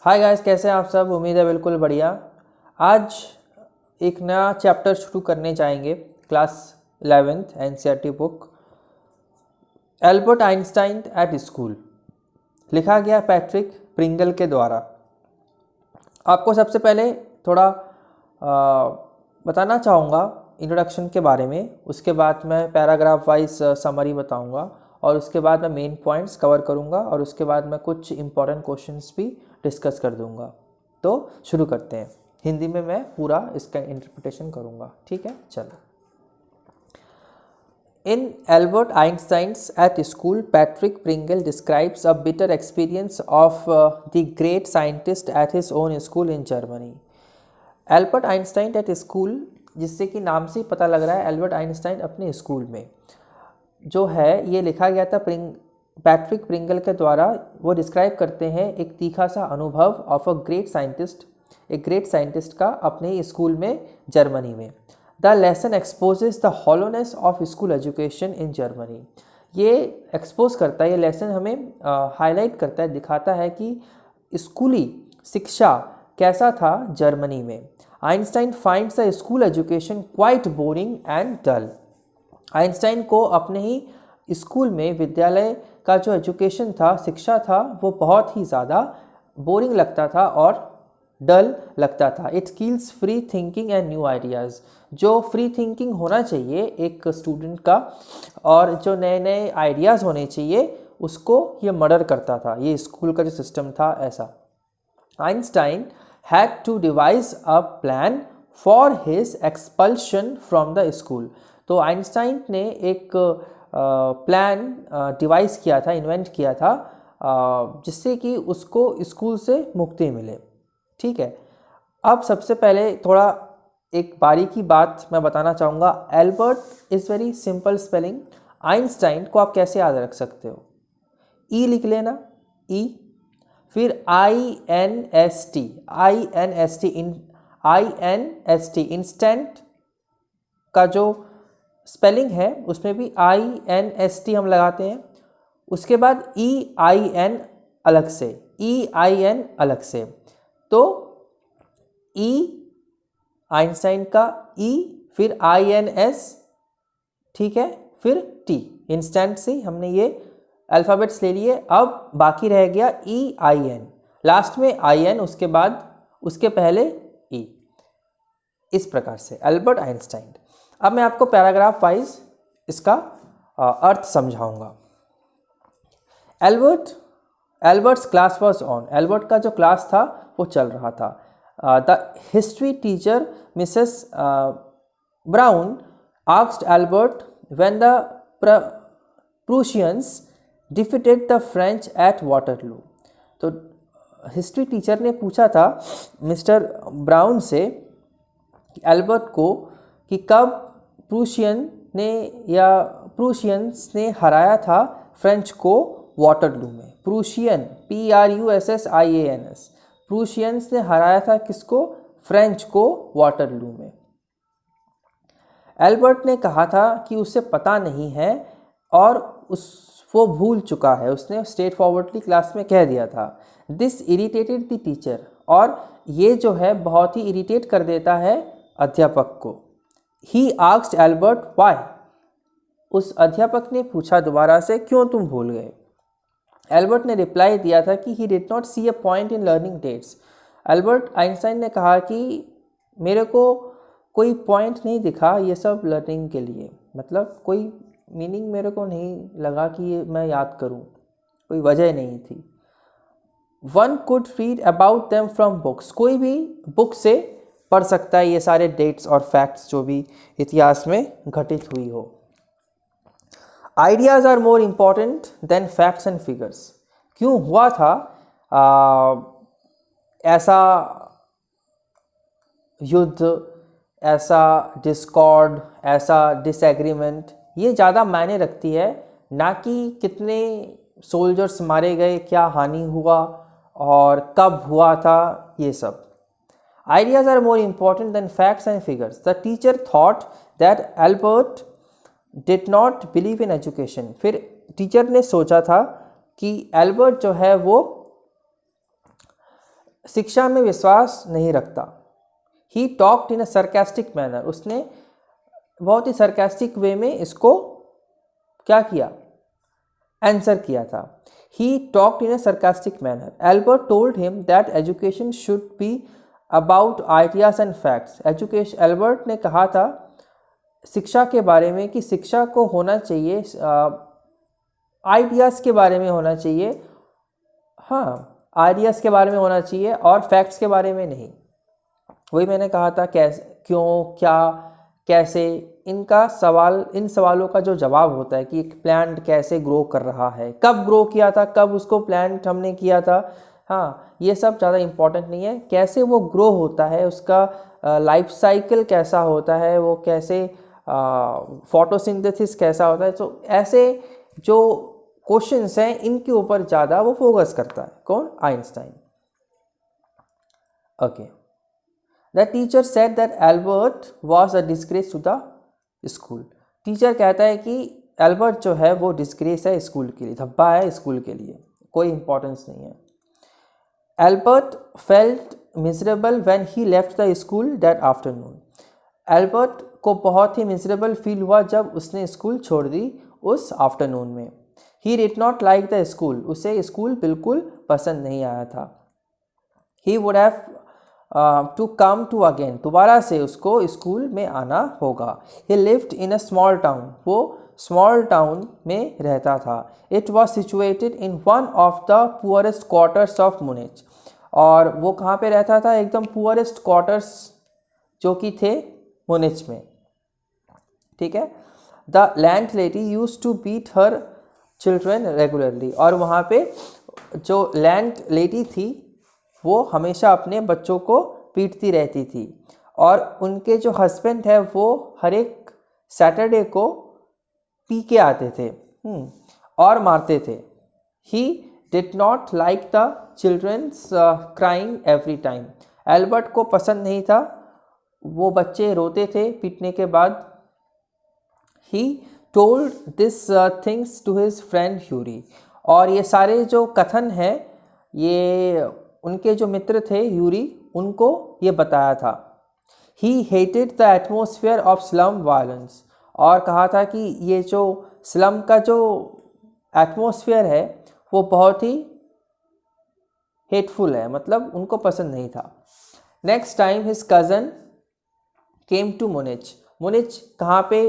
Hi guys, कैसे हैं आप सब। उम्मीद है बिल्कुल बढ़िया। आज एक नया चैप्टर शुरू करने जाएंगे। Class 11th NCERT book Albert Einstein at school, लिखा गया पैट्रिक प्रिंगल के द्वारा। आपको सबसे पहले थोड़ा बताना चाहूँगा इंट्रोडक्शन के बारे में, उसके बाद मैं पैराग्राफ वाइज समरी बताऊँगा और उसके बाद मैं मेन पॉइंट्स कवर करूँगा और उसके बाद मैं कुछ इंपॉर्टेंट क्वेश्चंस भी डिस्कस कर दूँगा। तो शुरू करते हैं। हिंदी में मैं पूरा इसका इंटरप्रिटेशन करूँगा, ठीक है। चलो। In Albert Einstein's at school, Patrick Pringle describes a bitter experience of the great scientist at his own school in Germany. Albert Einstein at school, जिससे कि नाम से ही पता लग रहा है एल्बर्ट आइंस्टाइन अपने स्कूल में जो है, ये लिखा गया था पैट्रिक प्रिंगल के द्वारा। वो डिस्क्राइब करते हैं एक तीखा सा अनुभव ऑफ अ ग्रेट साइंटिस्ट, एक ग्रेट साइंटिस्ट का अपने ही स्कूल में जर्मनी में। The lesson exposes the hollowness of school education in Germany. ये एक्सपोज करता है, ये लेसन हमें हाईलाइट करता है, दिखाता है कि स्कूली शिक्षा कैसा था जर्मनी में। Einstein finds the school education quite boring and dull. Einstein को अपने ही स्कूल में, विद्यालय का जो एजुकेशन था, शिक्षा था, वो बहुत ही ज़्यादा बोरिंग लगता था और डल लगता था। It kills free thinking and new ideas. जो फ्री थिंकिंग होना चाहिए एक स्टूडेंट का और जो नए नए आइडियाज़ होने चाहिए, उसको ये मर्डर करता था। ये स्कूल का जो सिस्टम था ऐसा। Einstein had to devise a plan for his expulsion from the school। तो आइंस्टाइन ने एक प्लान डिवाइस किया था, इन्वेंट किया था, जिससे कि उसको स्कूल से मुक्ति मिले, ठीक है। अब सबसे पहले थोड़ा एक बारीकी बात मैं बताना चाहूँगा। Albert is very simple spelling. Einstein को आप कैसे याद रख सकते हो? ई लिख लेना, ई, फिर INST, इंस्टेंट का जो स्पेलिंग है उसमें भी INST हम लगाते हैं। उसके बाद EIN अलग से, EIN अलग से। तो E आइंस्टाइन का E, फिर INS, ठीक है, फिर T, इंस्टेंट से हमने ये अल्फ़ाबेट्स ले लिए। अब बाकी रह गया EIN, लास्ट में IN, उसके बाद उसके पहले E। इस प्रकार से एल्बर्ट आइंस्टाइन। अब मैं आपको पैराग्राफ वाइज इसका अर्थ समझाऊंगा। Albert's class was on. Albert का जो क्लास था वो चल रहा था। The history teacher Mrs brown asked Albert when the प्रूशियंस defeated the French eight Waterloo. तो हिस्ट्री टीचर ने पूछा था मिस्टर ब्राउन से, एल्बर्ट को, कि कब प्रूशियंस ने हराया था फ्रेंच को वाटरलू में। प्रूशियन, PRUSSIANS, प्रूशियंस ने हराया था किसको? फ्रेंच को वाटरलू में। एल्बर्ट ने कहा था कि उसे पता नहीं है और वो भूल चुका है, उसने स्ट्रेट फॉरवर्डली क्लास में कह दिया था। दिस इरिटेटेड द टीचर, और ये जो है बहुत ही इरिटेट कर देता है अध्यापक को। He asked Albert why. उस अध्यापक ने पूछा दोबारा से, क्यों तुम भूल गए? एल्बर्ट ने रिप्लाई दिया था कि he did not see a point in learning dates. Albert Einstein ने कहा कि मेरे को कोई पॉइंट नहीं दिखा ये सब लर्निंग के लिए, मतलब कोई मीनिंग मेरे को नहीं लगा कि ये मैं याद करूं, कोई वजह नहीं थी। One could read about them from books. कोई भी बुक से पढ़ सकता है ये सारे डेट्स और फैक्ट्स जो भी इतिहास में घटित हुई हो। Ideas are more important than facts and figures. क्यों हुआ था ऐसा युद्ध, ऐसा डिस्कॉर्ड, ऐसा डिसएग्रीमेंट? ये ज़्यादा मायने रखती है, ना कि कितने सोल्जर्स मारे गए, क्या हानि हुआ और कब हुआ था, ये सब। Ideas are more important than facts and figures. The teacher thought that Albert did not believe in education. फिर टीचर ने सोचा था कि एल्बर्ट जो है वो शिक्षा में विश्वास नहीं रखता। He talked in a sarcastic manner, उसने बहुत ही सरकास्टिक वे में इसको क्या किया, आंसर किया था। He talked in a sarcastic manner. Albert told him that education should be about ideas and facts. Education, Albert ने कहा था शिक्षा के बारे में कि शिक्षा को होना चाहिए आइडियाज़ के बारे में होना चाहिए, हाँ आइडियाज़ के बारे में होना चाहिए और फैक्ट्स के बारे में नहीं। वही मैंने कहा था कैसे, क्यों, क्या, कैसे, इनका सवाल, इन सवालों का जो जवाब होता है कि एक प्लांट कैसे ग्रो कर रहा है, कब ग्रो किया था, कब उसको प्लांट हमने किया था, हाँ ये सब ज़्यादा इम्पोर्टेंट नहीं है। कैसे वो ग्रो होता है, उसका लाइफ साइकिल कैसा होता है, वो कैसे फोटोसिंथेसिस कैसा होता है, तो ऐसे जो क्वेश्चंस हैं इनके ऊपर ज़्यादा वो फोकस करता है। कौन? Einstein. Okay, the teacher said that Albert was a disgrace to the school. Teacher कहता है कि एल्बर्ट जो है वो डिस्ग्रेस है स्कूल के लिए, धब्बा है स्कूल के लिए, कोई इंपॉर्टेंस नहीं है। Albert felt miserable when he left the school that afternoon. Albert को बहुत ही मिजरेबल फील हुआ जब उसने स्कूल छोड़ दी उस आफ्टरनून में। He did not like the school, उसे स्कूल बिल्कुल पसंद नहीं आया था। He would have to come to again, दोबारा से उसको स्कूल में आना होगा। He lived in a small town, वो स्मॉल टाउन में रहता था। It was situated in one of the poorest quarters of Munich, और वो कहाँ पे रहता था? एकदम पुअरेस्ट क्वार्टर्स जो कि थे मुनिच में, ठीक है। The landlady use to beat her children regularly, और वहाँ पे जो लैंड लेडी थी वो हमेशा अपने बच्चों को पीटती रहती थी, और उनके जो हस्बैंड है वो हर एक सैटरडे को पी के आते थे और मारते थे। He did not like the childrens crying every time. Albert को पसंद नहीं था वो बच्चे रोते थे पीटने के बाद। He told this things to his friend Yuri, और ये सारे जो कथन हैं ये उनके जो मित्र थे ह्यूरी, उनको ये बताया था। He hated the atmosphere of slum violence, और कहा था कि ये जो स्लम का जो एटमोसफियर है वो बहुत ही हेटफुल है, मतलब उनको पसंद नहीं था। Next time his cousin came to Munich. Munich कहाँ पे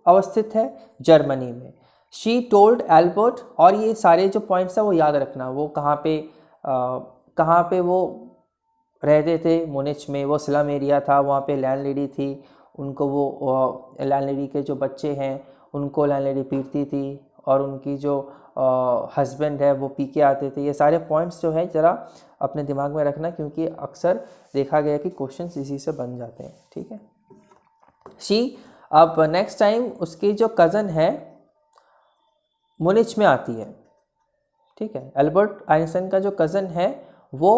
अवस्थित है? जर्मनी में। शी टोल्ड एल्बर्ट, और ये सारे जो पॉइंट्स हैं वो याद रखना, वो कहाँ पे वो रहते थे मुनिच में, वो स्लम एरिया था, वहाँ पे लैंड लेडी थी, उनको वो लैंड लेडी के जो बच्चे हैं उनको लैंड लेडी पीटती थी, और उनकी जो हस्बैंड है वो पी के आते थे। ये सारे पॉइंट्स जो है ज़रा अपने दिमाग में रखना, क्योंकि अक्सर देखा गया कि क्वेश्चंस इसी से बन जाते हैं, ठीक है। अब नेक्स्ट टाइम उसकी जो कज़न है मुनिच में आती है, ठीक है। एल्बर्ट आइंस्टाइन का जो कज़न है वो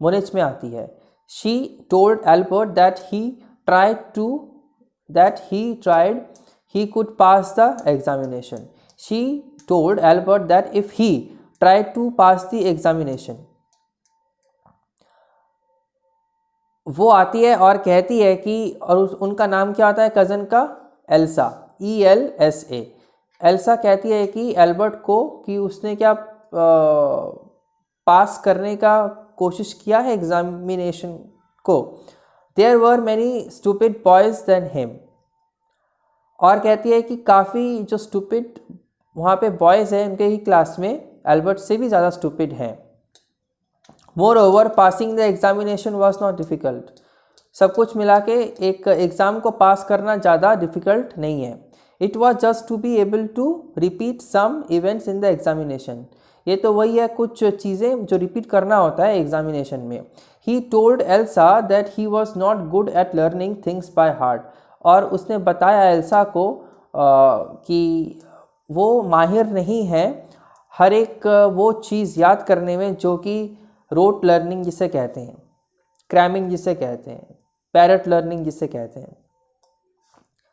मुनिच में आती है। She told Albert that he could pass the examination. She told Albert that if he tried to pass the examination, वो आती है और कहती है कि, और उनका नाम क्या आता है कज़न का? Elsa, ELSA। एल्सा कहती है कि एल्बर्ट को कि उसने क्या पास करने का कोशिश किया है एग्जामिनेशन को। There were many stupid boys then him, और कहती है कि काफ़ी जो स्टूपिड वहाँ पे बॉयज़ हैं उनके ही क्लास में एल्बर्ट से भी ज़्यादा स्टूपिड हैं। More over passing the examination was not difficult, सब कुछ मिला के एक एग्ज़ाम को पास करना ज़्यादा डिफ़िकल्ट नहीं है। It was just to be able to repeat some events in the examination, ये तो वही है कुछ चीज़ें जो रिपीट करना होता है एग्जामिनेशन में। He told Elsa that he was not good at learning things by heart, और उसने बताया एल्सा को कि वो माहिर नहीं है हर एक वो चीज़ याद करने में जो कि रोट लर्निंग जिसे कहते हैं, क्रैमिंग जिसे कहते हैं, पैरट लर्निंग जिसे कहते हैं,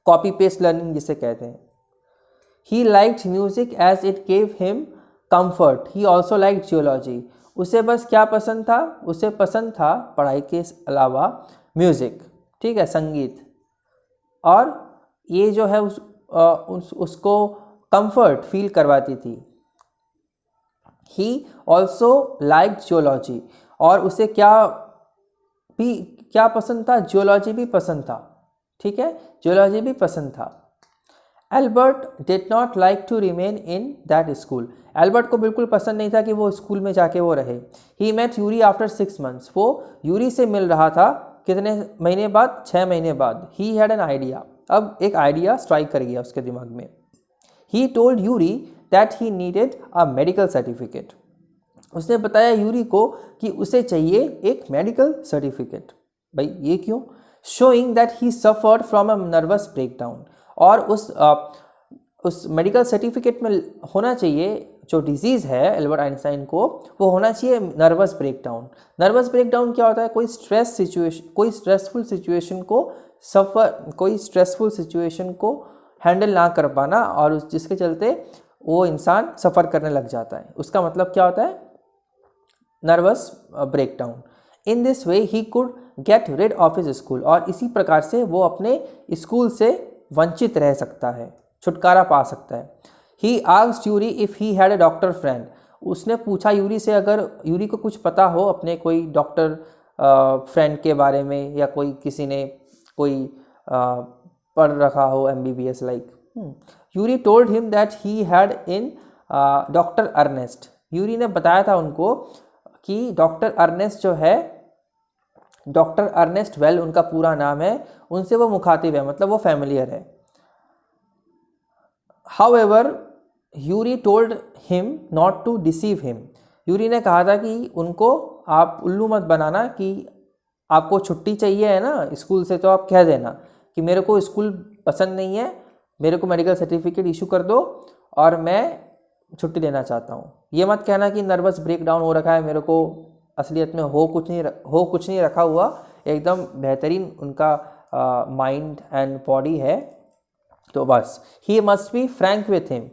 कॉपी पेस्ट लर्निंग जिसे कहते हैं। He liked music as it gave him comfort, he also liked geology, उसे बस क्या पसंद था, उसे पसंद था पढ़ाई के अलावा म्यूज़िक, ठीक है, संगीत। और ये जो है उसको कंफर्ट फील करवाती थी। ही ऑल्सो लाइक जियोलॉजी, और उसे क्या पसंद था, जियोलॉजी भी पसंद था, ठीक है, जियोलॉजी भी पसंद था। Albert did not like to remain in that school, Albert को बिल्कुल पसंद नहीं था कि वो स्कूल में जाके वो रहे। He met Yuri after 6 months, वो यूरी से मिल रहा था कितने महीने बाद, 6 महीने बाद। ही हैड एन आइडिया, अब एक आइडिया स्ट्राइक कर गया उसके दिमाग में। He told Yuri that he needed a medical certificate, उसने बताया यूरी को कि उसे चाहिए एक मेडिकल सर्टिफिकेट। भाई ये क्यों? Showing that he suffered from a nervous breakdown, और उस मेडिकल सर्टिफिकेट में होना चाहिए जो डिजीज़ है एल्बर्ट आइंस्टाइन को, वो होना चाहिए नर्वस ब्रेकडाउन। नर्वस ब्रेकडाउन क्या होता है? कोई स्ट्रेसफुल सिचुएशन को हैंडल ना कर पाना, और जिसके चलते वो इंसान सफ़र करने लग जाता है, उसका मतलब क्या होता है? Nervous breakdown. In this way he could get rid of his school, और इसी प्रकार से वो अपने स्कूल से वंचित रह सकता है, छुटकारा पा सकता है। He asked Yuri if he had a doctor friend, उसने पूछा यूरी से अगर यूरी को कुछ पता हो अपने कोई डॉक्टर फ्रेंड के बारे में, या किसी ने पढ़ रखा हो MBBS like. Yuri told him that he had in doctor Ernest, Yuri ने बताया था उनको कि डॉक्टर अर्नेस्ट जो है, डॉक्टर अर्नेस्ट वेल उनका पूरा नाम है, उनसे वो मुखातिब है, मतलब वो फैमिलियर है। However Yuri told him not to deceive him, Yuri ने कहा था कि उनको आप उल्लू मत बनाना, कि आपको छुट्टी चाहिए है ना स्कूल से, तो आप कह देना कि मेरे को स्कूल पसंद नहीं है, मेरे को मेडिकल सर्टिफिकेट इशू कर दो और मैं छुट्टी लेना चाहता हूँ। ये मत कहना कि नर्वस ब्रेकडाउन हो रखा है मेरे को, असलियत में हो कुछ नहीं रखा हुआ, एकदम बेहतरीन उनका माइंड एंड बॉडी है। तो बस he must be frank with him,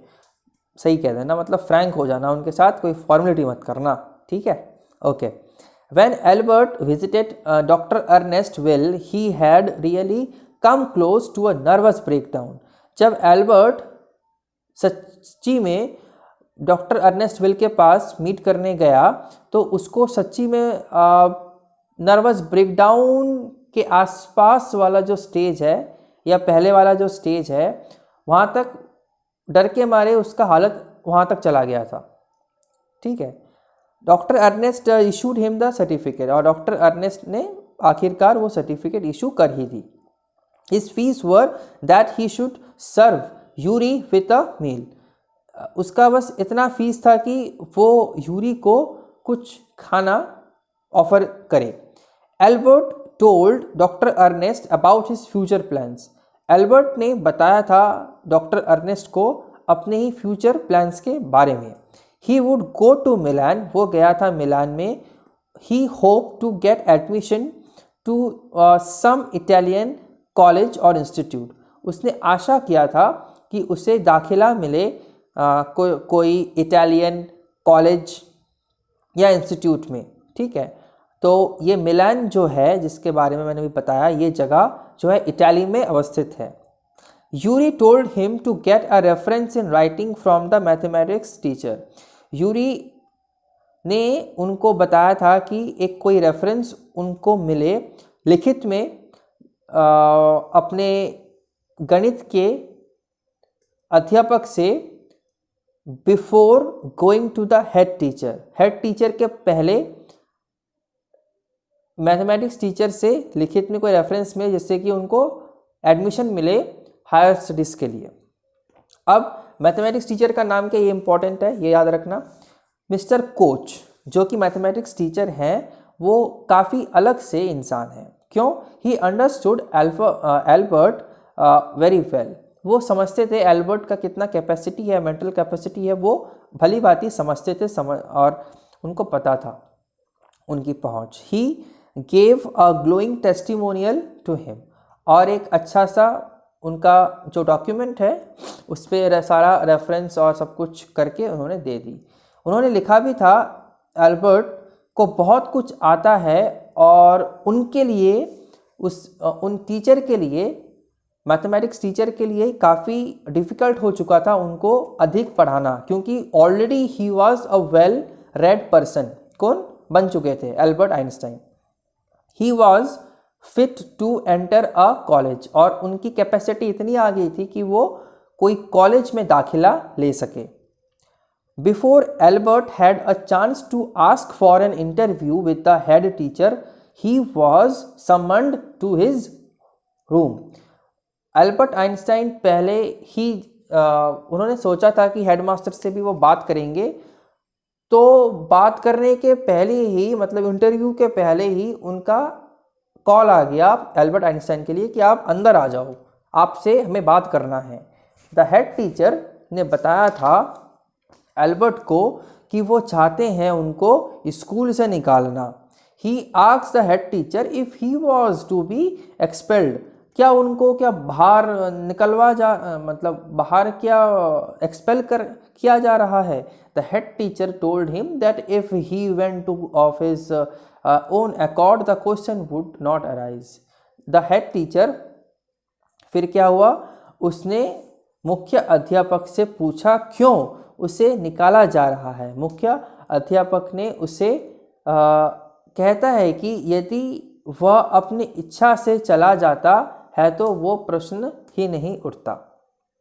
सही कह देना, मतलब फ्रैंक हो जाना उनके साथ, कोई फॉर्मेलिटी मत करना, ठीक है, okay. When Albert visited Dr. Ernest Will, he had really come close to a nervous breakdown. जब एल्बर्ट सच्ची में डॉक्टर अर्नेस्ट विल के पास मीट करने गया, तो उसको सच्ची में नर्वस ब्रेकडाउन के आसपास वाला जो स्टेज है, या पहले वाला जो स्टेज है, वहाँ तक डर के मारे उसका हालत वहाँ तक चला गया था, ठीक है। Doctor Ernest issued him the certificate, और डॉक्टर अर्नेस्ट ने आखिरकार वो सर्टिफिकेट इशू कर ही दी। His fees were that he should serve Yuri with a meal, उसका बस इतना फीस था कि वो यूरी को कुछ खाना ऑफर करे। Albert told doctor Ernest about his future plans, Albert ने बताया था डॉक्टर अर्नेस्ट को अपने ही फ्यूचर प्लान्स के बारे में। He would go to Milan, वो गया था मिलान में। He hope to get admission to some Italian college और इंस्टीट्यूट, उसने आशा किया था कि उसे दाखिला मिले कोई इटालियन कॉलेज या इंस्टीट्यूट में, ठीक है। तो ये मिलान जो है, जिसके बारे में मैंने भी बताया, ये जगह जो है इटाली में अवस्थित है। Yuri told him to get a reference in writing from the mathematics teacher, Yuri ने उनको बताया था कि एक कोई रेफरेंस उनको मिले लिखित में अपने गणित के अध्यापक से, before going to the head teacher के पहले मैथमेटिक्स टीचर से लिखित में कोई रेफरेंस में, जिससे कि उनको एडमिशन मिले हायर स्टडीज के लिए। अब मैथमेटिक्स टीचर का नाम क्या, ये इंपॉर्टेंट है, ये याद रखना। मिस्टर कोच जो कि मैथमेटिक्स टीचर हैं, वो काफ़ी अलग से इंसान हैं। क्यों? He understood Albert very well, वो समझते थे एल्बर्ट का कितना कैपेसिटी है, मेंटल कैपेसिटी है, वो भली भांति समझते थे, और उनको पता था उनकी पहुंच। He gave a glowing testimonial to him, और एक अच्छा सा उनका जो डॉक्यूमेंट है उस पर सारा रेफरेंस और सब कुछ करके उन्होंने दे दी। उन्होंने लिखा भी था एल्बर्ट को बहुत कुछ आता है और उनके लिए उन टीचर के लिए, मैथमेटिक्स टीचर के लिए काफ़ी डिफ़िकल्ट हो चुका था उनको अधिक पढ़ाना, क्योंकि already he was a well read person. कौन बन चुके थे? Albert Einstein. He was fit to enter a college, और उनकी कैपेसिटी इतनी आ गई थी कि वो कोई कॉलेज में दाखिला ले सके। Before Albert had a chance to ask for an interview with the head teacher, he was summoned to his room. Albert Einstein पहले ही उन्होंने सोचा था कि हेडमास्टर से भी वो बात करेंगे, तो बात करने के पहले ही, मतलब इंटरव्यू के पहले ही उनका कॉल आ गया एल्बर्ट आइंस्टाइन के लिए कि आप अंदर आ जाओ, आपसे हमें बात करना है। द हेड टीचर ने बताया था एल्बर्ट को कि वो चाहते हैं उनको स्कूल से निकालना। He asked the head teacher if he was to be expelled, क्या उनको क्या बाहर निकलवा मतलब बाहर क्या एक्सपेल किया जा रहा है? The head teacher told him that if he went two of his own accord the question would not arise. The head teacher, फिर क्या हुआ, उसने मुख्य अध्यापक से पूछा क्यों उसे निकाला जा रहा है। मुख्य अध्यापक ने उसे कहता है कि यदि वह अपनी इच्छा से चला जाता है तो वो प्रश्न ही नहीं उठता।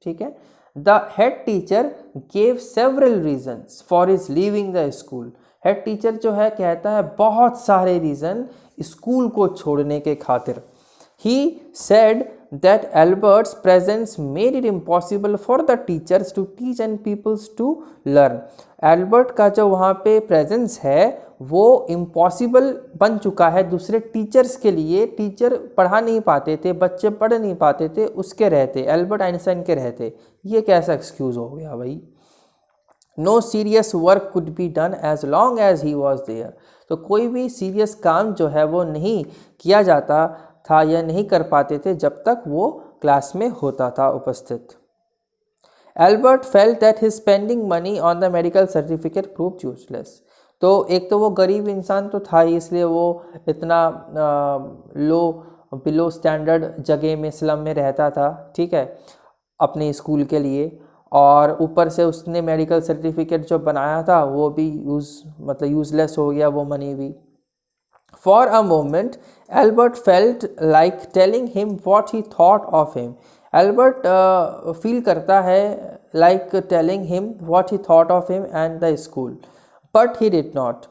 ठीक है। The head teacher gave several reasons for his leaving the school. Head teacher जो है कहता है बहुत सारे रीज़न स्कूल को छोड़ने के खातिर। He said that Albert's presence made it impossible for the teachers to teach and peoples to learn। Albert का जो वहाँ पे प्रेजेंस है वो इम्पॉसिबल बन चुका है दूसरे टीचर्स के लिए। टीचर पढ़ा नहीं पाते थे, बच्चे पढ़ नहीं पाते थे, उसके रहते, एल्बर्ट आइंस्टाइन के रहते। ये कैसा एक्सक्यूज़ हो गया भाई? No serious work could be done as long as he was there. तो कोई भी सीरियस काम जो है वो नहीं किया जाता था या नहीं कर पाते थे जब तक वो क्लास में होता था उपस्थित। Albert felt that his spending money on the medical certificate proved useless. तो एक तो वो गरीब इंसान तो था ही, इसलिए वो इतना बिलो स्टैंडर्ड जगह में, स्लम में रहता था, ठीक है, अपने स्कूल के लिए। और ऊपर से उसने मेडिकल सर्टिफिकेट जो बनाया था वो भी यूज़लेस हो गया, वो मनी भी। For a moment, Albert felt like telling him what he thought of him। Albert feel करता है like telling him what he thought of him and the school, but he did not।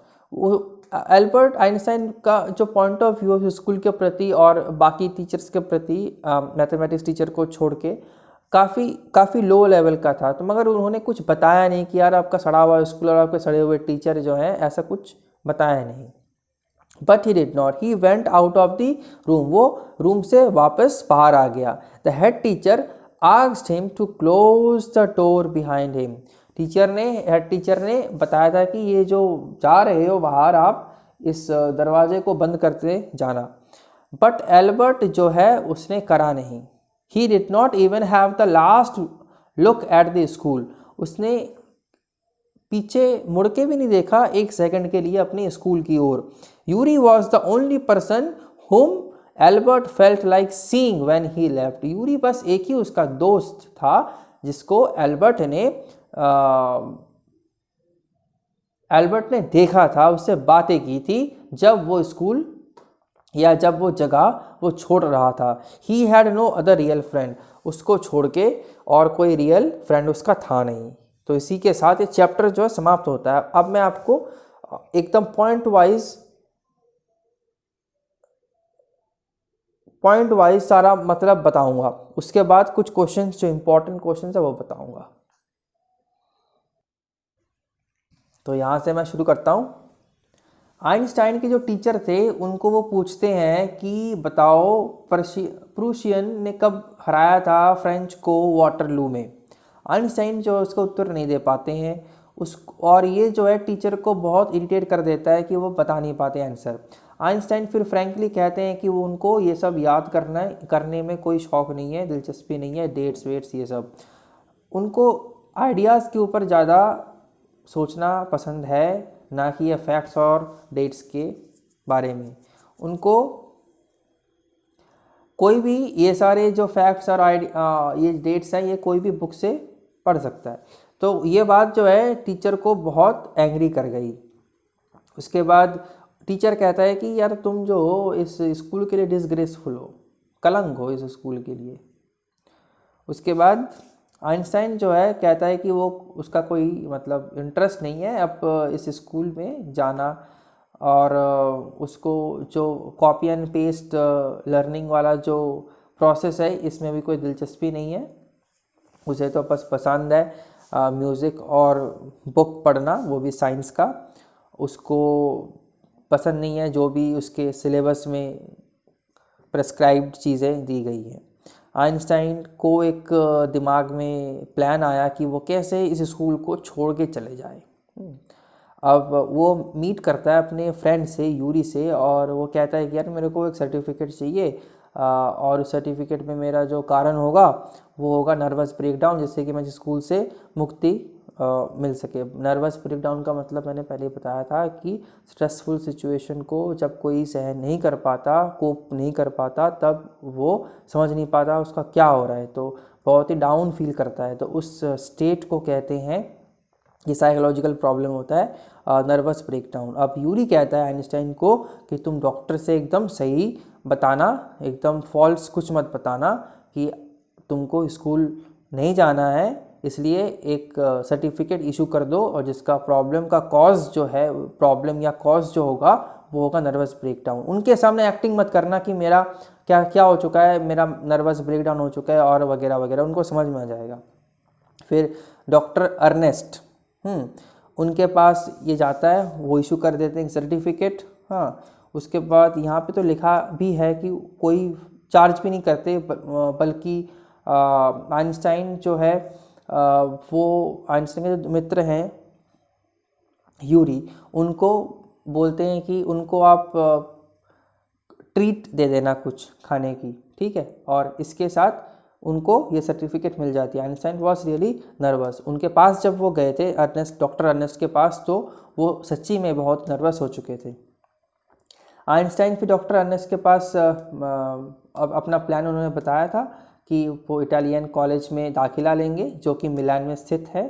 Albert Einstein का जो point of view है school के प्रति और बाकी teachers के प्रति, मैथमेटिक्स टीचर को छोड़ के काफ़ी लो लेवल का था। तो मगर उन्होंने कुछ बताया नहीं कि यार आपका सड़ा हुआ स्कूल और आपके सड़े हुए टीचर जो हैं, ऐसा कुछ बताया नहीं। But he did not, he went out of the room. वो रूम से वापस बाहर आ गया। The head teacher asked him to close the door behind him. Head teacher ने बताया था कि ये जो जा रहे हो बाहर, आप इस दरवाजे को बंद करते जाना। बट एल्बर्ट जो है उसने करा नहीं। ही did not even have the last look at the school. उसने पीछे मुड़ के भी नहीं देखा एक सेकंड के लिए अपने स्कूल की ओर। Yuri was the only person whom Albert felt like seeing when he left. Yuri बस एक ही उसका दोस्त था जिसको एल्बर्ट ने देखा था, उससे बातें की थी जब वो स्कूल या जब वो जगह वो छोड़ रहा था। He had no other real friend. उसको छोड़ के और कोई रियल फ्रेंड उसका था नहीं। तो इसी के साथ ये चैप्टर जो है समाप्त होता है। अब मैं आपको एकदम पॉइंट वाइज सारा मतलब बताऊंगा, उसके बाद कुछ क्वेश्चंस जो इंपॉर्टेंट क्वेश्चंस है वो बताऊंगा। तो यहाँ से मैं शुरू करता हूँ। आइंस्टाइन के जो टीचर थे उनको वो पूछते हैं कि बताओ प्रूशियन ने कब हराया था फ्रेंच को वाटरलू में। आइंस्टाइन जो उसका उत्तर नहीं दे पाते हैं और ये जो है टीचर को बहुत इरिटेट कर देता है कि वो बता नहीं पाते आंसर। आइंस्टाइन फिर फ्रैंकली कहते हैं कि वो उनको ये सब याद करने में कोई शौक़ नहीं है, दिलचस्पी नहीं है, डेट्स वेट्स ये सब। उनको आइडियाज़ के ऊपर ज़्यादा सोचना पसंद है, ना कि ये फैक्ट्स और डेट्स के बारे में। उनको कोई भी ये सारे जो फैक्ट्स और ये डेट्स हैं ये कोई भी बुक से पढ़ सकता है। तो ये बात जो है टीचर को बहुत एंग्री कर गई। उसके बाद टीचर कहता है कि यार तुम जो हो इस स्कूल के लिए डिसग्रेसफुल हो, कलंक हो इस स्कूल के लिए। उसके बाद आइंस्टाइन जो है कहता है कि वो उसका कोई मतलब इंटरेस्ट नहीं है अब इस स्कूल में जाना, और उसको जो कॉपी एंड पेस्ट लर्निंग वाला जो प्रोसेस है इसमें भी कोई दिलचस्पी नहीं है। उसे तो बस पसंद है म्यूज़िक और बुक पढ़ना, वो भी साइंस का। उसको पसंद नहीं है जो भी उसके सिलेबस में प्रेस्क्राइब्ड चीज़ें दी गई हैं। आइंस्टाइन को एक दिमाग में प्लान आया कि वो कैसे इस स्कूल को छोड़ के चले जाए। अब वो मीट करता है अपने फ्रेंड से, यूरी से, और वो कहता है कि यार मेरे को एक सर्टिफिकेट चाहिए और उस सर्टिफिकेट में मेरा जो कारण होगा वो होगा नर्वस ब्रेकडाउन, जिससे कि मैं स्कूल से मुक्ति मिल सके। नर्वस ब्रेकडाउन का मतलब मैंने पहले बताया था कि स्ट्रेसफुल सिचुएशन को जब कोई सहन नहीं कर पाता, कोप नहीं कर पाता, तब वो समझ नहीं पाता उसका क्या हो रहा है, तो बहुत ही डाउन फील करता है। तो उस स्टेट को कहते हैं, ये साइकोलॉजिकल प्रॉब्लम होता है नर्वस ब्रेकडाउन। अब यूरी कहता है आइंस्टाइन को कि तुम डॉक्टर से एकदम सही बताना, एकदम फॉल्स कुछ मत बताना कि तुमको स्कूल नहीं जाना है, इसलिए एक सर्टिफिकेट इशू कर दो, और जिसका प्रॉब्लम का कॉज जो है, प्रॉब्लम या कॉज जो होगा वो होगा नर्वस ब्रेकडाउन। उनके सामने एक्टिंग मत करना कि मेरा क्या क्या हो चुका है, मेरा नर्वस ब्रेकडाउन हो चुका है और वगैरह वगैरह, उनको समझ में आ जाएगा। फिर डॉक्टर अर्नेस्ट उनके पास ये जाता है, वो इशू कर देते हैं सर्टिफिकेट। हाँ, उसके बाद यहाँ पे तो लिखा भी है कि कोई चार्ज भी नहीं करते, बल्कि आइंस्टाइन जो है वो आइंस्टाइन के जो मित्र हैं यूरी, उनको बोलते हैं कि उनको आप ट्रीट दे देना कुछ खाने की, ठीक है, और इसके साथ उनको ये सर्टिफिकेट मिल जाती है। Einstein was really nervous. उनके पास जब वो गए थे अर्नेस्ट, डॉक्टर अर्नेस्ट के पास, तो वो सच्ची में बहुत नर्वस हो चुके थे। आइंस्टाइन फिर डॉक्टर अर्नेस्ट के पास अब अपना प्लान उन्होंने बताया था कि वो इटालियन कॉलेज में दाखिला लेंगे जो कि मिलान में स्थित है।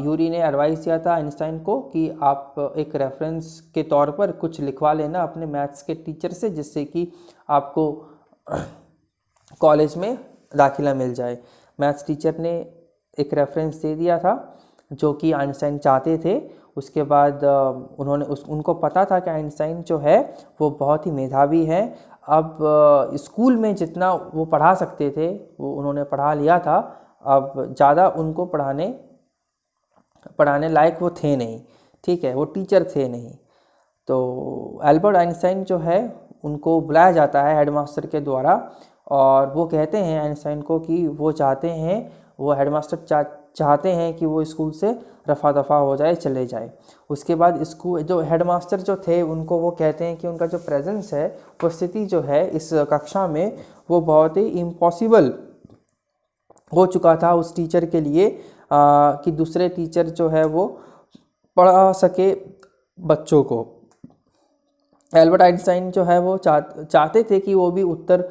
यूरी ने एडवाइस दिया था आइंस्टाइन को कि आप एक रेफरेंस के तौर पर कुछ लिखवा लेना अपने मैथ्स के टीचर से, जिससे कि आपको कॉलेज में दाखिला मिल जाए। मैथ्स टीचर ने एक रेफरेंस दे दिया था जो कि आइंस्टाइन चाहते थे। उसके बाद उनको पता था कि आइंस्टाइन जो है वो बहुत ही मेधावी है। अब स्कूल में जितना वो पढ़ा सकते थे वो उन्होंने पढ़ा लिया था, अब ज़्यादा उनको पढ़ाने लायक वो थे नहीं, ठीक है, वो टीचर थे नहीं। तो एल्बर्ट आइंस्टाइन जो है उनको बुलाया जाता है हेडमास्टर के द्वारा, और वो कहते हैं आइंस्टाइन को कि वो चाहते हैं, वो हेडमास्टर चाहते हैं कि वो स्कूल से रफ़ा दफ़ा हो जाए, चले जाए। उसके बाद स्कूल जो हेडमास्टर जो थे उनको वो कहते हैं कि उनका जो प्रेजेंस है, उपस्थिति जो है इस कक्षा में, वो बहुत ही इम्पॉसिबल हो चुका था उस टीचर के लिए कि दूसरे टीचर जो है वो पढ़ा सके बच्चों को। एल्बर्ट आइंस्टाइन जो है वो चाहते थे कि वो भी उत्तर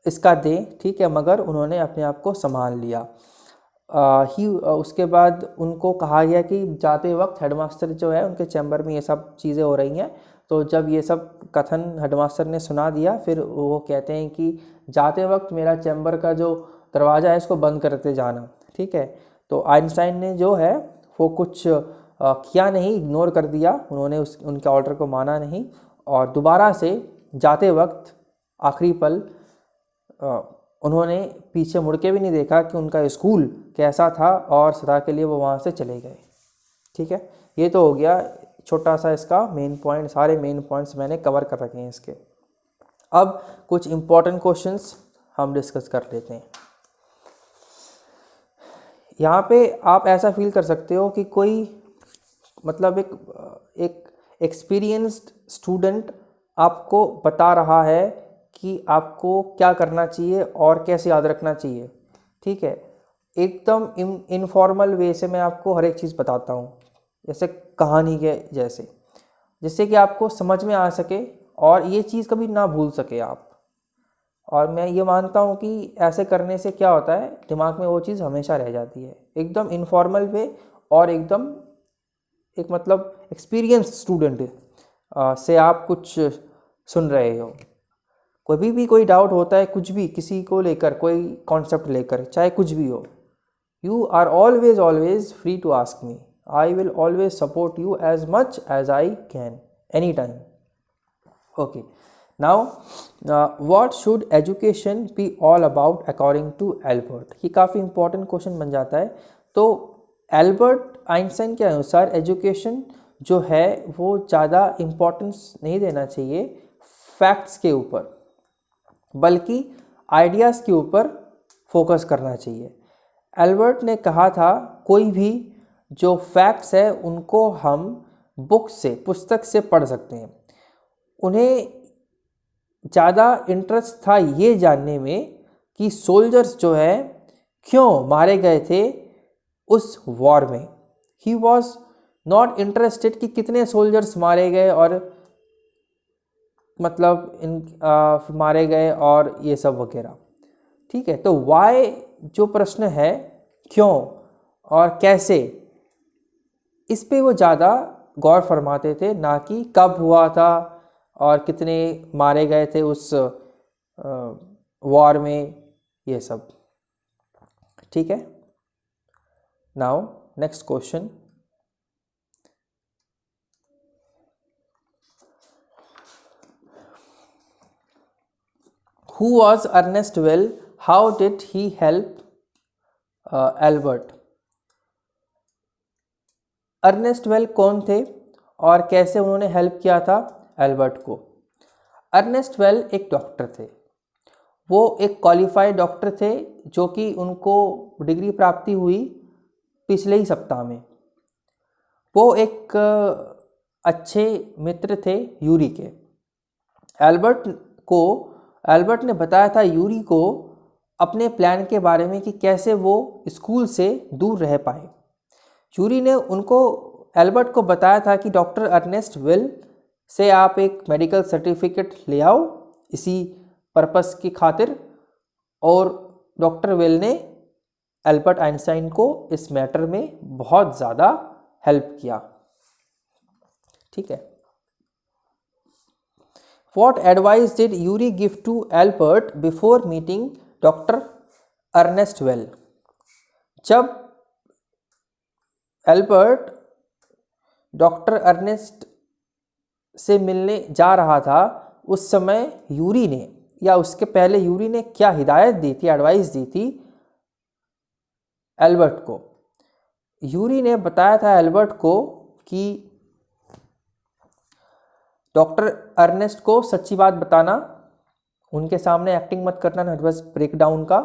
इसका दें, ठीक है, मगर उन्होंने अपने आप को संभाल लिया। उसके बाद उनको कहा गया कि जाते वक्त हेडमास्टर जो है उनके चैम्बर में ये सब चीज़ें हो रही हैं। तो जब ये सब कथन हेडमास्टर ने सुना दिया, फिर वो कहते हैं कि जाते वक्त मेरा चैम्बर का जो दरवाज़ा है इसको बंद करते जाना, ठीक है। तो आइंस्टाइन ने जो है वो कुछ किया नहीं, इग्नोर कर दिया, उन्होंने उनके ऑर्डर को माना नहीं, और दोबारा से जाते वक्त आखिरी पल उन्होंने पीछे मुड़ के भी नहीं देखा कि उनका स्कूल कैसा था, और सदा के लिए वो वहाँ से चले गए, ठीक है। ये तो हो गया छोटा सा इसका मेन पॉइंट, सारे मेन पॉइंट्स मैंने कवर कर रखे हैं इसके। अब कुछ इम्पॉर्टेंट क्वेश्चंस हम डिस्कस कर लेते हैं। यहाँ पे आप ऐसा फील कर सकते हो कि कोई मतलब एक एक्सपीरियंस्ड स्टूडेंट आपको बता रहा है कि आपको क्या करना चाहिए और कैसे याद रखना चाहिए, ठीक है। एकदम इनफॉर्मल वे से मैं आपको हर एक चीज़ बताता हूँ, जैसे कहानी के जैसे, जिससे कि आपको समझ में आ सके और ये चीज़ कभी ना भूल सके आप। और मैं ये मानता हूँ कि ऐसे करने से क्या होता है, दिमाग में वो चीज़ हमेशा रह जाती है। एकदम इनफॉर्मल वे और एकदम एक मतलब एक्सपीरियंस स्टूडेंट से आप कुछ सुन रहे हो। कभी भी कोई डाउट होता है, कुछ भी किसी को लेकर, कोई कॉन्सेप्ट लेकर, चाहे कुछ भी हो, you are always free to ask me. I will always support you as much as I can, any time. Okay, now what should education be all about according to Albert. ये काफ़ी important question बन जाता है। तो Albert Einstein के अनुसार education जो है वो ज़्यादा इम्पोर्टेंस नहीं देना चाहिए फैक्ट्स के ऊपर, बल्कि आइडियाज़ के ऊपर फोकस करना चाहिए। एल्बर्ट ने कहा था कोई भी जो फैक्ट्स है उनको हम बुक से, पुस्तक से पढ़ सकते हैं। उन्हें ज़्यादा इंटरेस्ट था ये जानने में कि सोल्जर्स जो है क्यों मारे गए थे उस वॉर में। ही वॉज नॉट इंटरेस्टेड कि कितने सोल्जर्स मारे गए और मतलब मारे गए और ये सब वगैरह। ठीक है, तो वाई जो प्रश्न है, क्यों और कैसे, इस पे वो ज़्यादा गौर फरमाते थे, ना कि कब हुआ था और कितने मारे गए थे उस वॉर में, ये सब। ठीक है, now next question. Who was Ernest Well? How did he help Albert? Ernest Well कौन थे और कैसे उन्होंने हेल्प किया था एल्बर्ट को? अर्नेस्ट वेल एक डॉक्टर थे। वो एक क्वालिफाइड डॉक्टर थे जो कि उनको डिग्री प्राप्ति हुई पिछले ही सप्ताह में। वो एक अच्छे मित्र थे यूरी के। एल्बर्ट ने बताया था यूरी को अपने प्लान के बारे में कि कैसे वो स्कूल से दूर रह पाए। यूरी ने एल्बर्ट को बताया था कि डॉक्टर अर्नेस्ट वेल से आप एक मेडिकल सर्टिफिकेट ले आओ इसी पर्पस की खातिर, और डॉक्टर वेल ने एल्बर्ट आइंस्टाइन को इस मैटर में बहुत ज़्यादा हेल्प किया। ठीक है, What advice did Yuri give to Albert before meeting Dr. Ernest Well? जब एल्बर्ट डॉक्टर अर्नेस्ट से मिलने जा रहा था उस समय यूरी ने, या उसके पहले यूरी ने क्या हिदायत दी थी, एडवाइस दी थी एल्बर्ट को? यूरी ने बताया था एल्बर्ट को कि डॉक्टर अर्नेस्ट को सच्ची बात बताना, उनके सामने एक्टिंग मत करना नर्वस ब्रेकडाउन का।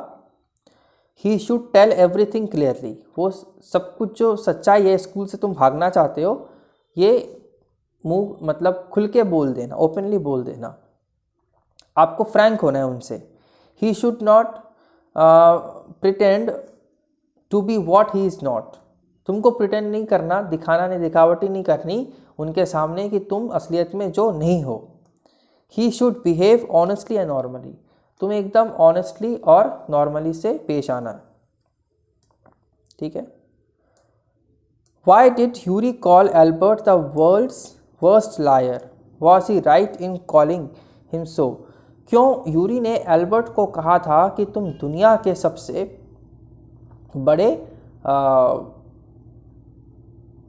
He should tell everything clearly, वो सब कुछ जो सच्चाई है, स्कूल से तुम भागना चाहते हो, ये मुंह मतलब खुल के बोल देना, ओपनली बोल देना, आपको फ्रैंक होना है उनसे। He should not pretend to be what he is not, तुमको प्रिटेंड नहीं करना, दिखाना नहीं, दिखावटी नहीं करनी उनके सामने कि तुम असलियत में जो नहीं हो। He should behave honestly and normally, तुम्हें एकदम ऑनेस्टली और नॉर्मली से पेश आना है। ठीक है, why did Yuri call Albert the world's worst liar? Was he right in calling him so? क्यों यूरी ने एल्बर्ट को कहा था कि तुम दुनिया के सबसे बड़े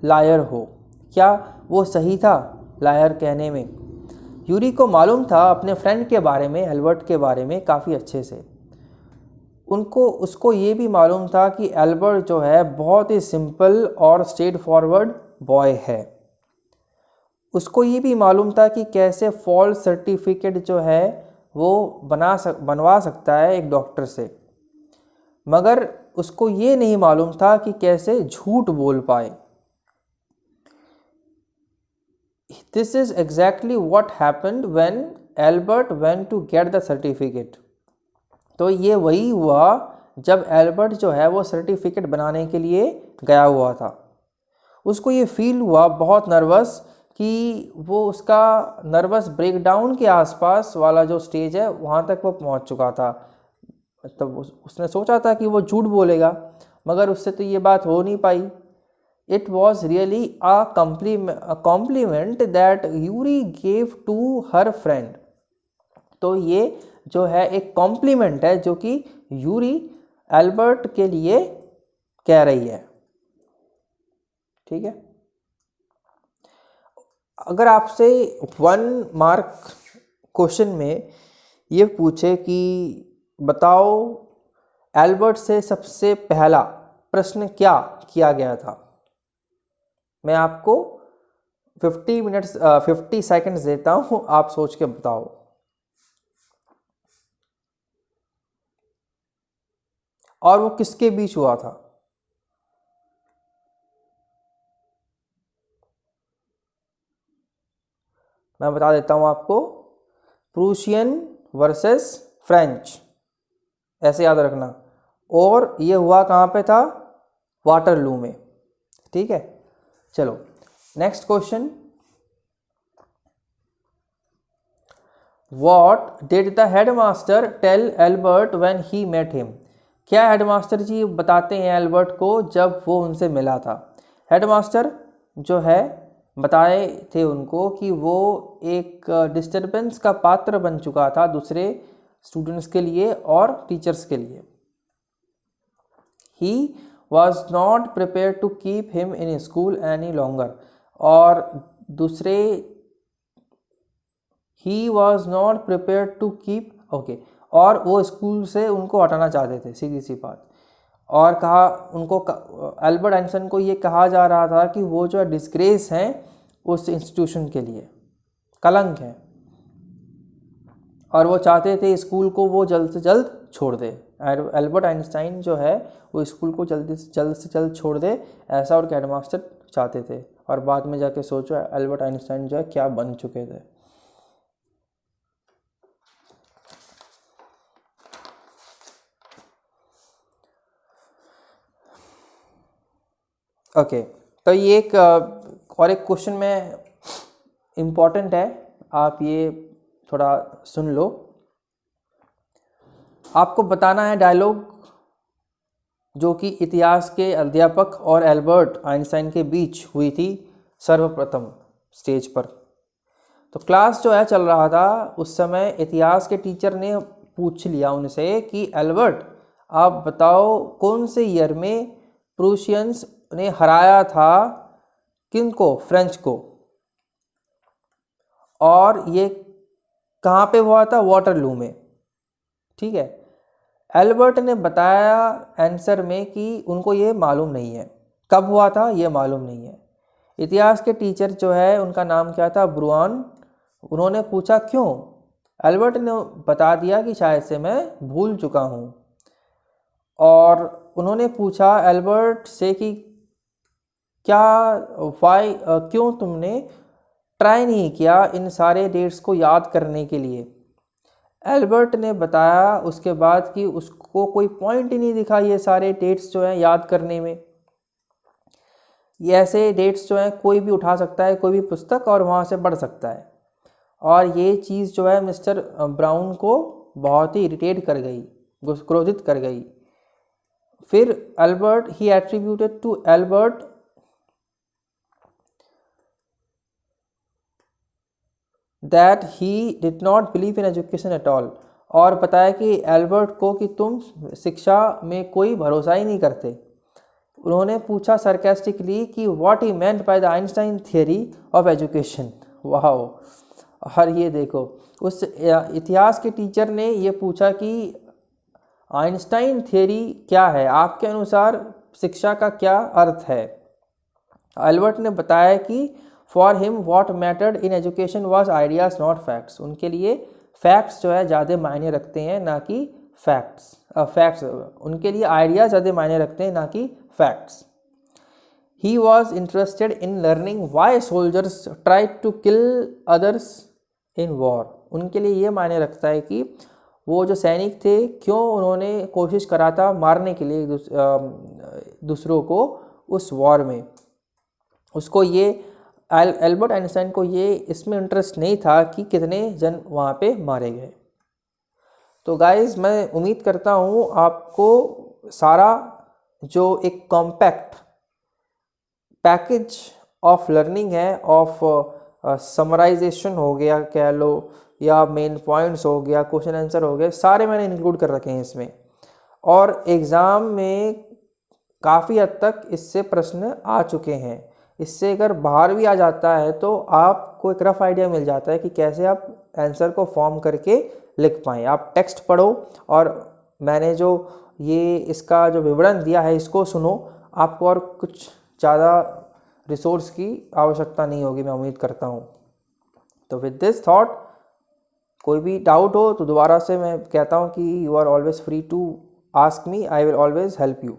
लायर हो? क्या वो सही था लायर कहने में? यूरी को मालूम था अपने फ्रेंड के बारे में, एल्बर्ट के बारे में काफ़ी अच्छे से। उसको ये भी मालूम था कि एल्बर्ट जो है बहुत ही सिंपल और स्ट्रेट फॉरवर्ड बॉय है। उसको ये भी मालूम था कि कैसे फॉल्स सर्टिफिकेट जो है वो बनवा सकता है एक डॉक्टर से, मगर उसको ये नहीं मालूम था कि कैसे झूठ बोल पाए। This is exactly what happened when Albert went to get the certificate. तो ये वही हुआ जब एल्बर्ट जो है वो सर्टिफिकेट बनाने के लिए गया हुआ था। उसको ये फील हुआ बहुत नर्वस कि वो उसका नर्वस ब्रेकडाउन के आसपास वाला जो स्टेज है वहाँ तक वो पहुँच चुका था। मतलब उसने सोचा था कि वो झूठ बोलेगा, मगर उससे तो ये बात हो नहीं पाई। It was really a compliment that Yuri gave to her friend. तो ये जो है एक कॉम्प्लीमेंट है जो कि यूरी एल्बर्ट के लिए कह रही है। ठीक है। अगर आपसे 1 मार्क क्वेश्चन में ये पूछे कि बताओ एल्बर्ट से सबसे पहला प्रश्न क्या किया गया था, मैं आपको 50 सेकंड्स देता हूँ, आप सोच के बताओ। और वो किसके बीच हुआ था? मैं बता देता हूँ आपको, प्रूशियन वर्सेस फ्रेंच, ऐसे याद रखना। और ये हुआ कहाँ पे था? वाटरलू में। ठीक है, चलो next question. What did the headmaster tell Albert when he met him? क्या हेडमास्टर जी बताते हैं एल्बर्ट को जब वो उनसे मिला था? हेडमास्टर जो है बताए थे उनको कि वो एक डिस्टरबेंस का पात्र बन चुका था दूसरे स्टूडेंट्स के लिए और टीचर्स के लिए। He was not prepare to keep him in school any longer. और दूसरे he was not prepare to keep okay, और वो स्कूल से उनको हटाना चाहते थे, सीधी सी बात। और कहा उनको एल्बर्ट आइंस्टाइन को ये कहा जा रहा था कि वो जो है डिस्ग्रेस हैं उस इंस्टीट्यूशन के लिए, कलंक है, और वो चाहते थे स्कूल को वो जल्द से जल्द छोड़ दे। एल्बर्ट आइंस्टाइन जो है वो स्कूल को जल्द से जल्द छोड़ दे, ऐसा और हेडमास्टर चाहते थे। और बाद में जाके सोचो एल्बर्ट आइंस्टाइन जो है क्या बन चुके थे। ओके, तो ये एक और एक क्वेश्चन में इम्पॉर्टेंट है, आप ये थोड़ा सुन लो। आपको बताना है डायलॉग जो कि इतिहास के अध्यापक और एल्बर्ट आइंस्टाइन के बीच हुई थी सर्वप्रथम स्टेज पर। तो क्लास जो है चल रहा था उस समय, इतिहास के टीचर ने पूछ लिया उनसे कि एल्बर्ट आप बताओ कौन से ईयर में प्रूशियंस ने हराया था किनको? फ्रेंच को। और ये कहाँ पे हुआ था? वाटरलू में। ठीक है। एल्बर्ट ने बताया आंसर में कि उनको ये मालूम नहीं है कब हुआ था, ये मालूम नहीं है। इतिहास के टीचर जो है उनका नाम क्या था? ब्रुआन। उन्होंने पूछा क्यों? एल्बर्ट ने बता दिया कि शायद से मैं भूल चुका हूँ। और उन्होंने पूछा एल्बर्ट से कि क्या क्यों तुमने ट्राई नहीं किया इन सारे डेट्स को याद करने के लिए? एल्बर्ट ने बताया उसके बाद कि उसको कोई पॉइंट ही नहीं दिखा ये सारे डेट्स जो हैं याद करने में। ये ऐसे डेट्स जो हैं कोई भी उठा सकता है, कोई भी पुस्तक, और वहाँ से पढ़ सकता है। और ये चीज़ जो है मिस्टर ब्राउन को बहुत ही इरिटेट कर गई, क्रोधित कर गई। फिर Albert he attributed to Albert that he did not believe in education at all. और बताया कि एल्बर्ट को कि तुम शिक्षा में कोई भरोसा ही नहीं करते। उन्होंने पूछा सरकास्टिकली कि what he meant by the Einstein theory of education. वाह! और ये देखो उस इतिहास के टीचर ने ये पूछा कि आइंस्टाइन थियरी क्या है, आपके अनुसार शिक्षा का क्या अर्थ है? एल्बर्ट ने बताया कि for him what mattered in education was ideas not facts. उनके लिए फैक्ट्स जो है ज़्यादा मायने रखते हैं ना कि फैक्ट्स उनके लिए आइडियाज़ ज़्यादा मायने रखते हैं ना कि facts. He was interested in learning why soldiers try to kill others in war. उनके लिए ये मायने रखता है कि वो जो सैनिक थे क्यों उन्होंने कोशिश करा था मारने के लिए दूसरों को उस वॉर में। उसको ये एल्बर्ट आइंस्टाइन को ये इसमें इंटरेस्ट नहीं था कि कितने जन वहाँ पे मारे गए। तो गाइस मैं उम्मीद करता हूँ आपको सारा जो एक कॉम्पैक्ट पैकेज ऑफ लर्निंग है, ऑफ समराइजेशन हो गया कह लो, या मेन पॉइंट्स हो गया, क्वेश्चन आंसर हो गए, सारे मैंने इंक्लूड कर रखे हैं इसमें। और एग्ज़ाम में काफ़ी हद तक इससे प्रश्न आ चुके हैं। इससे अगर बाहर भी आ जाता है तो आपको एक रफ आइडिया मिल जाता है कि कैसे आप आंसर को फॉर्म करके लिख पाएँ। आप टेक्स्ट पढ़ो और मैंने जो ये इसका जो विवरण दिया है इसको सुनो, आपको और कुछ ज़्यादा रिसोर्स की आवश्यकता नहीं होगी, मैं उम्मीद करता हूँ। तो विद दिस थॉट, कोई भी डाउट हो तो दोबारा से मैं कहता हूँ कि you are always free to ask me, I will always help you.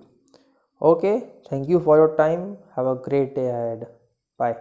Okay, thank you for your time. Have a great day ahead. Bye.